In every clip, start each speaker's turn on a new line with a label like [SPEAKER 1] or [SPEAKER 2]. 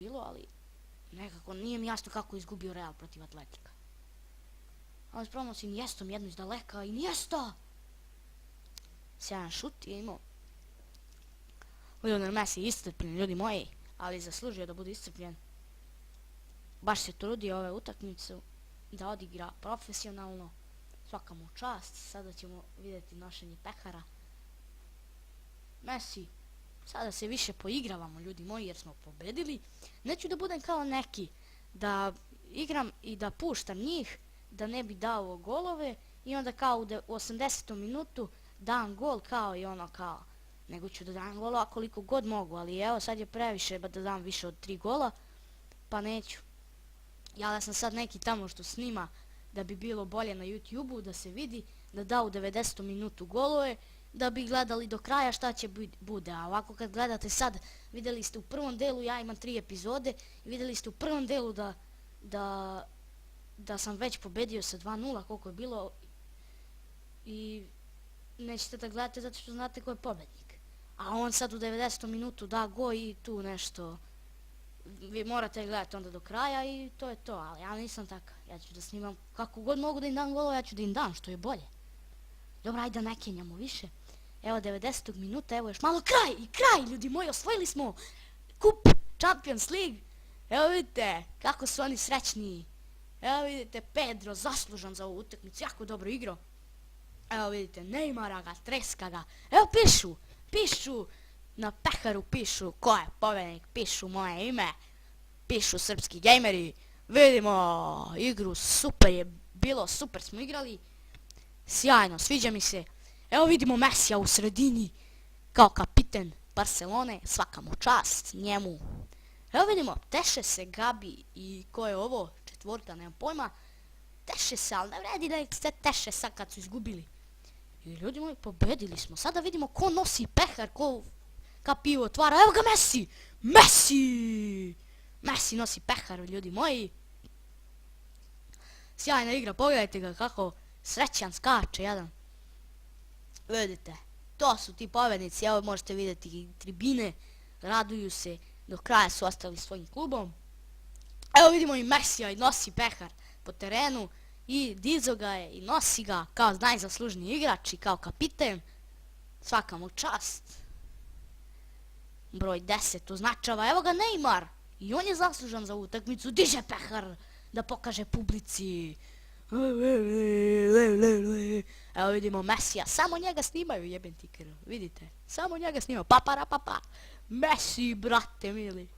[SPEAKER 1] bilo, ali nekako nije mi jasno kako je izgubio Real protiv Atletika. Ali spremno si Iniestom jednu iz daleka, Iniesta! Sjajan šut je imao. Lionel Messi je iscrpljen, ljudi moji, ali zaslužio da bude iscrpljen. Baš se trudio ove utakmice da odigra profesionalno. Svaka mu čast. Sada ćemo vidjeti nošenje pehara. Messi, sada se više poigravamo, ljudi moji, jer smo pobedili. Neću da budem kao neki, da igram i da puštam njih, da ne bi dao golove i onda kao u 80. minutu dam gol kao i ono kao. Nego ću da dam golova koliko god mogu, ali evo sad je previše da dam više od 3 gola, pa neću. Ja da sam sad neki tamo što snima da bi bilo bolje na YouTube-u, da se vidi, da da u 90. minutu golove, da bi gledali do kraja šta će bude. A ovako kad gledate sad, vidjeli ste u prvom delu, ja imam 3 epizode, i vidjeli ste u prvom delu da sam već pobedio sa 2:0, koliko je bilo, i nećete da gledate zato što znate ko je pobednik. A on sad u 90. minutu da go i tu nešto, vi morate gledati onda do kraja i to je to, ali ja nisam takav. Ja ću da snimam kako god mogu da im dam golova, ja ću da im dam, što je bolje. Dobro, ajde da ne kenjamo više. Evo 90. minuta, evo još malo kraj, ljudi moji, osvojili smo kup Champions League. Evo vidite kako su oni srećni. Evo vidite Pedro, zaslužan za ovu utakmicu, jako dobro igrao. Evo vidite Neymara ga, treska ga. Evo pišu na peharu, pišu ko je pobednik, pišu moje ime, pišu srpski gejmeri. Vidimo igru, super je bilo, super smo igrali. Sjajno, sviđa mi se. Evo vidimo Messija u sredini kao kapiten Barcelone, svaka mu čast njemu. Evo vidimo, teše se Gabi i ko je ovo, četvorka, nemam pojma. Teše se, ali ne vredi da ih se teše sad kad su izgubili. I ljudi moji, pobedili smo. Sada vidimo ko nosi pehar, ko pivo otvara. Evo ga Messi! Messi nosi pehar, ljudi moji. Sjajna igra, pogledajte ga kako srećan skače jedan. Vidite, to su ti pobednici, evo možete vidjeti tribine, raduju se, do kraja su ostali svojim klubom. Evo vidimo i Messija i nosi pehar po terenu i dizo ga je i nosi ga kao najzaslužniji igrač i kao kapiten. Svaka mu čast. Broj 10 označava, evo ga Neymar, i on je zaslužan za ovu utakmicu, diže pehar da pokaže publici. Evo vidimo Messija, samo njega snimaju, jebem ti krv, vidite, samo njega snimaju, papa. Messi, brate mili.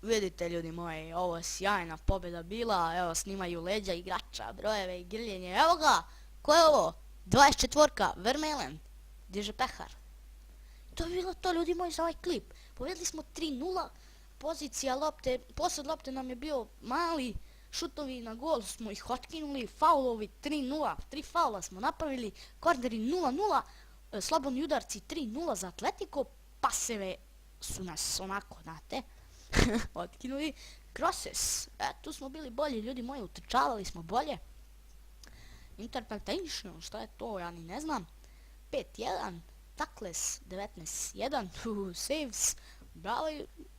[SPEAKER 1] Vidite ljudi moji, ovo je sjajna pobjeda bila, evo snimaju leđa igrača, brojeve i grljenje, evo ga, ko je ovo? 24-ka, Vermeulen, diže pehar. To je bilo to, ljudi moji, za ovaj klip. Pobjedili smo 3:0, pozicija lopte, posljed lopte nam je bio mali, šutovi na gol smo ih otkinuli, faulovi 3:0, 3 faula smo napravili, korneri 0:0, slobodni udarci 3:0 za Atletico, paseve su nas onako, znate, otkinuli. Crosses, tu smo bili bolji, ljudi moji, utrčavali smo bolje. Interpretation, šta je to, ja ni ne znam. 5:1, tackles 19:1, saves, bravo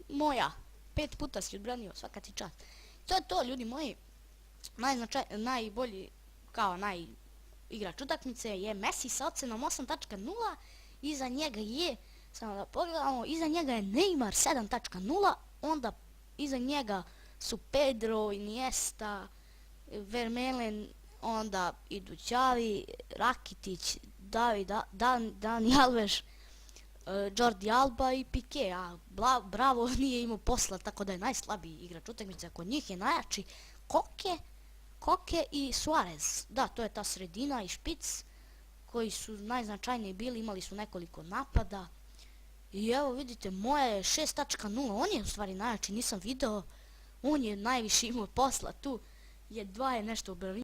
[SPEAKER 1] moja, 5 puta si odbranio, svaka ti čast. To je to, ljudi moji, najbolji, kao igrač utakmice je Messi sa ocenom 8.0, iza njega je, samo da pogledamo, iza njega je Neymar 7.0, onda iza njega su Pedro, Iniesta, Vermeulen, onda idu Xavi, Rakitić, Dani Alves, Jordi Alba i Pique, a Bravo nije imao posla, tako da je najslabiji igrač utakmice, kod njih je najjači Koke i Suarez. Da, to je ta sredina i špic koji su najznačajniji bili, imali su nekoliko napada. I evo vidite, moja je 6.0, on je u stvari najjači, nisam video, on je najviše imao posla tu, je 2 je nešto u Berlinu.